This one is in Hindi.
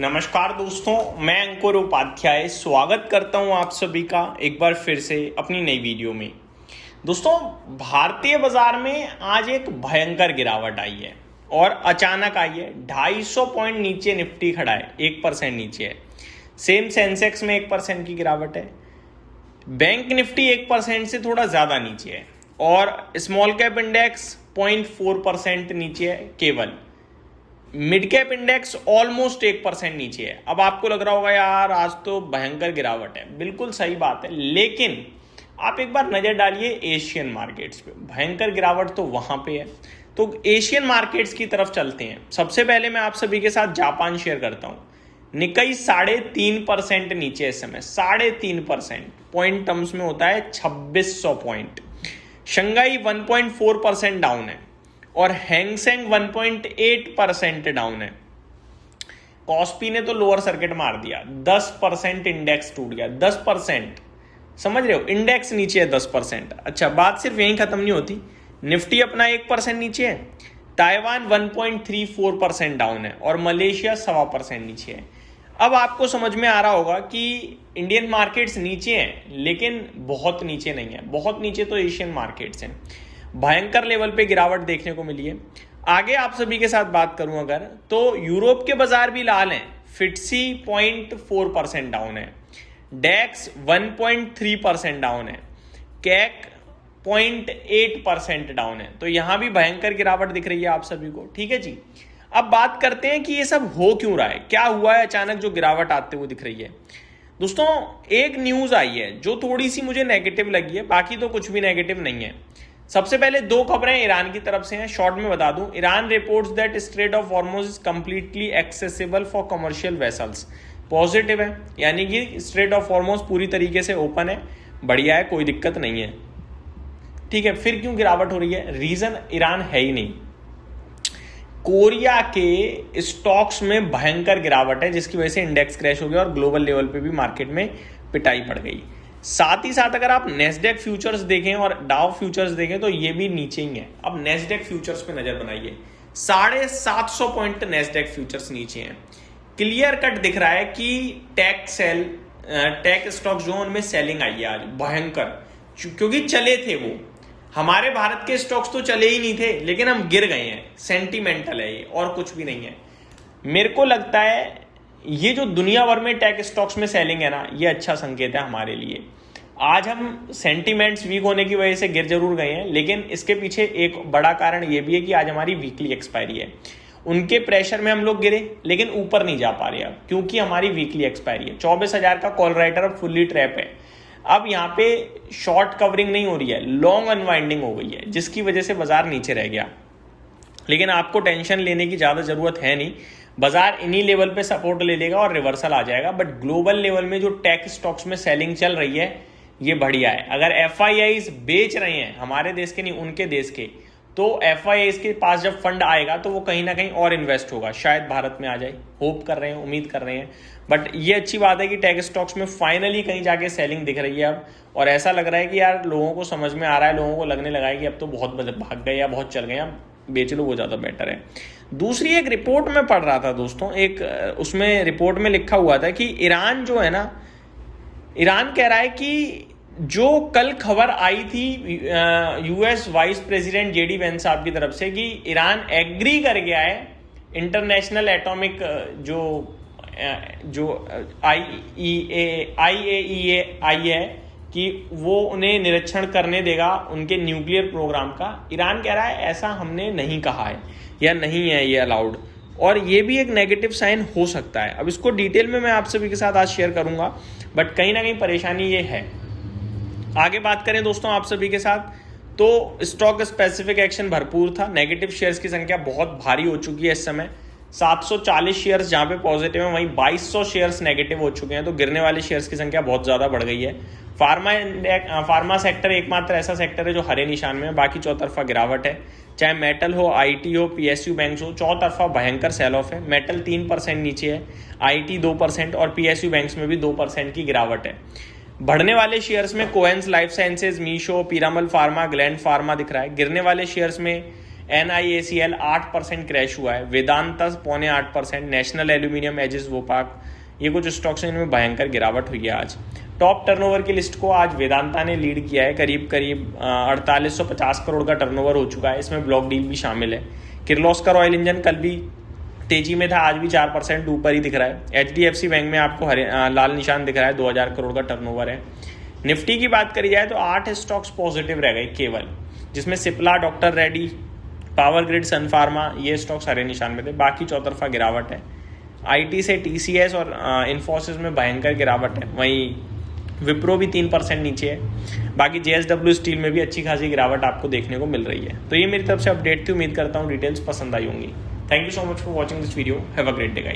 नमस्कार दोस्तों, मैं अंकुर उपाध्याय स्वागत करता हूं आप सभी का एक बार फिर से अपनी नई वीडियो में। दोस्तों, भारतीय बाजार में आज एक भयंकर गिरावट आई है और अचानक आई है। 250 पॉइंट नीचे निफ्टी खड़ा है, 1% नीचे है। सेम सेंसेक्स में 1% की गिरावट है। बैंक निफ्टी 1% से थोड़ा ज्यादा नीचे है और स्मॉल कैप इंडेक्स 0.4% नीचे है केवल। मिड कैप इंडेक्स ऑलमोस्ट 1% नीचे है। अब आपको लग रहा होगा यार आज तो भयंकर गिरावट है, बिल्कुल सही बात है, लेकिन आप एक बार नजर डालिए एशियन मार्केट्स पे। भयंकर गिरावट तो वहां पे है। तो एशियन मार्केट्स की तरफ चलते हैं। सबसे पहले मैं आप सभी के साथ जापान शेयर करता हूं। निकाई 3.5% नीचे इस समय, 3.5% पॉइंट टर्म्स में होता है 2600 पॉइंट। शंघाई 1.4% डाउन है और हैंगसेंग 1.8% डाउन है। कॉस्पी ने तो लोअर सर्किट मार दिया, 10% इंडेक्स टूट गया। 10%, समझ रहे हो, इंडेक्स नीचे है 10%। अच्छा, बात सिर्फ यहीं खत्म नहीं होती। निफ्टी अपना 1% नीचे है, ताइवान 1.34% डाउन है और मलेशिया 1.25% नीचे है। अब आपको समझ में आ रहा होगा कि इंडियन मार्केट्स नीचे हैं, लेकिन बहुत नीचे नहीं है। बहुत नीचे तो एशियन मार्केट्स हैं। भयंकर लेवल पे गिरावट देखने को मिली है। आगे आप सभी के साथ बात करूं अगर, तो यूरोप के बाजार भी लाल हैं। फिट्सी 0.4% डाउन है, डेक्स 1.3% डाउन है, कैक 0.8% डाउन है। तो यहां भी भयंकर गिरावट दिख रही है आप सभी को। ठीक है जी, अब बात करते हैं कि ये सब हो क्यों रहा है, क्या हुआ है अचानक जो गिरावट आते हुए दिख रही है। दोस्तों, एक न्यूज आई है जो थोड़ी सी मुझे नेगेटिव लगी है, बाकी तो कुछ भी नेगेटिव नहीं है। सबसे पहले दो खबरें ईरान की तरफ से हैं, शॉर्ट में बता दूं। Iran reports that straight of Hormuz is completely accessible for commercial vessels. Positive है, यानी कि स्ट्रेट ऑफ हॉर्मुज पूरी तरीके से ओपन है, बढ़िया है, कोई दिक्कत नहीं है। ठीक है, फिर क्यों गिरावट हो रही है? रीजन ईरान है ही नहीं। कोरिया के स्टॉक्स में भयंकर गिरावट है, जिसकी वजह से इंडेक्स क्रैश हो गया और ग्लोबल लेवल पे भी मार्केट में पिटाई पड़ गई। साथ ही साथ अगर आप नेस्डेक फ्यूचर्स देखें और डाउ फ्यूचर्स देखें तो ये भी नीचे ही है। अब नेस्डेक फ्यूचर्स पे नजर बनाइए, 750 पॉइंट नेस्डेक फ्यूचर्स नीचे हैं। क्लियर कट दिख रहा है कि टेक स्टॉक्स जो उनमें सेलिंग आई है आज भयंकर, क्योंकि चले थे वो। हमारे भारत के स्टॉक्स तो चले ही नहीं थे, लेकिन हम गिर गए हैं। सेंटिमेंटल है ये, और कुछ भी नहीं है। मेरे को लगता है ये जो दुनिया भर में टेक स्टॉक्स में सेलिंग है ना, ये अच्छा संकेत है हमारे लिए। आज हम सेंटिमेंट्स वीक होने की वजह से गिर जरूर गए हैं, लेकिन इसके पीछे एक बड़ा कारण ये भी है कि आज हमारी वीकली एक्सपायरी है। उनके प्रेशर में हम लोग गिरे, लेकिन ऊपर नहीं जा पा रहे अब, क्योंकि हमारी वीकली एक्सपायरी है। 24,000 का कॉल राइटर अब फुल्ली ट्रैप है। अब यहाँ पे शॉर्ट कवरिंग नहीं हो रही है, लॉन्ग अनवाइंडिंग हो गई है, जिसकी वजह से बाजार नीचे रह गया। लेकिन आपको टेंशन लेने की ज्यादा जरूरत है नहीं, बाजार इन्हीं लेवल पे सपोर्ट ले लेगा और रिवर्सल आ जाएगा। बट ग्लोबल लेवल में जो टेक स्टॉक्स में सेलिंग चल रही है, ये बढ़िया है। अगर एफआईआईज बेच रहे हैं, हमारे देश के नहीं उनके देश के, तो एफआईआईज के पास जब फंड आएगा तो वो कहीं ना कहीं और इन्वेस्ट होगा, शायद भारत में आ जाए। होप कर रहे हैं, उम्मीद कर रहे हैं। बट ये अच्छी बात है कि टेक स्टॉक्स में फाइनली कहीं जाके सेलिंग दिख रही है अब, और ऐसा लग रहा है कि यार लोगों को समझ में आ रहा है, लोगों को लगने लगा है कि अब तो बहुत भाग गए या बहुत चल गए, अब बेच लो, वो ज्यादा बेटर है। दूसरी एक रिपोर्ट में पढ़ रहा था दोस्तों, एक उसमें रिपोर्ट में लिखा हुआ था कि ईरान जो है ना, ईरान कह रहा है कि जो कल खबर आई थी US vice president JD Vance साहब की तरफ से कि ईरान एग्री कर गया है इंटरनेशनल एटॉमिक जो IAEA है कि वो उन्हें निरीक्षण करने देगा उनके न्यूक्लियर प्रोग्राम का। ईरान कह रहा है ऐसा हमने नहीं कहा है या नहीं है ये अलाउड, और ये भी एक नेगेटिव साइन हो सकता है। अब इसको डिटेल में मैं आप सभी के साथ आज शेयर करूंगा, बट कहीं ना कहीं परेशानी ये है। आगे बात करें दोस्तों आप सभी के साथ, तो स्टॉक स्पेसिफिक एक्शन भरपूर था। नेगेटिव शेयर्स की संख्या बहुत भारी हो चुकी है इस समय। 740 शेयर्स जहां पे पॉजिटिव है, वहीं 2200 शेयर्स नेगेटिव हो चुके हैं। तो गिरने वाले शेयर्स की संख्या बहुत ज्यादा बढ़ गई है। फार्मा सेक्टर एकमात्र ऐसा सेक्टर है जो हरे निशान में है, बाकी चौतरफा गिरावट है। चाहे मेटल हो, आईटी हो, पीएसयू बैंक्स हो, चौतरफा भयंकर सेल ऑफ है। मेटल 3% नीचे है, आईटी 2% और पीएसयू बैंक्स में भी 2% की गिरावट है। बढ़ने वाले शेयर्स में Cohance life sciences, Meesho, Piramal pharma, Gland pharma दिख रहा है। गिरने वाले शेयर्स में NIACL 8% क्रैश हुआ है, वेदांता 7.8%, नेशनल एल्यूमिनियम, एजिस वोपाक, ये कुछ स्टॉक्स हैं इनमें भयंकर गिरावट हुई है आज। टॉप टर्नओवर की लिस्ट को आज वेदांता ने लीड किया है, करीब 4850 करोड़ का टर्नओवर हो चुका है, इसमें ब्लॉक डील भी शामिल है। किर्लोस्कर ऑयल इंजन कल भी तेजी में था, आज भी 4% ऊपर ही दिख रहा है। HDFC बैंक में आपको लाल निशान दिख रहा है, 2000 करोड़ का टर्नओवर है। निफ्टी की बात करी जाए तो 8 स्टॉक्स पॉजिटिव रह गए केवल, जिसमें Cipla, doctor Reddy, power grid, Sun pharma, ये स्टॉक्स हरे निशान में थे, बाकी चौतरफा गिरावट है। IT से TCS और इन्फोसिस में भयंकर गिरावट है, वहीं विप्रो भी 3% नीचे है। बाकी JSW स्टील में भी अच्छी खासी गिरावट आपको देखने को मिल रही है। तो ये मेरी तरफ से अपडेट थी, उम्मीद करता हूँ डिटेल्स पसंद आई होंगी। Thank you so much for watching this video, have a great day guys.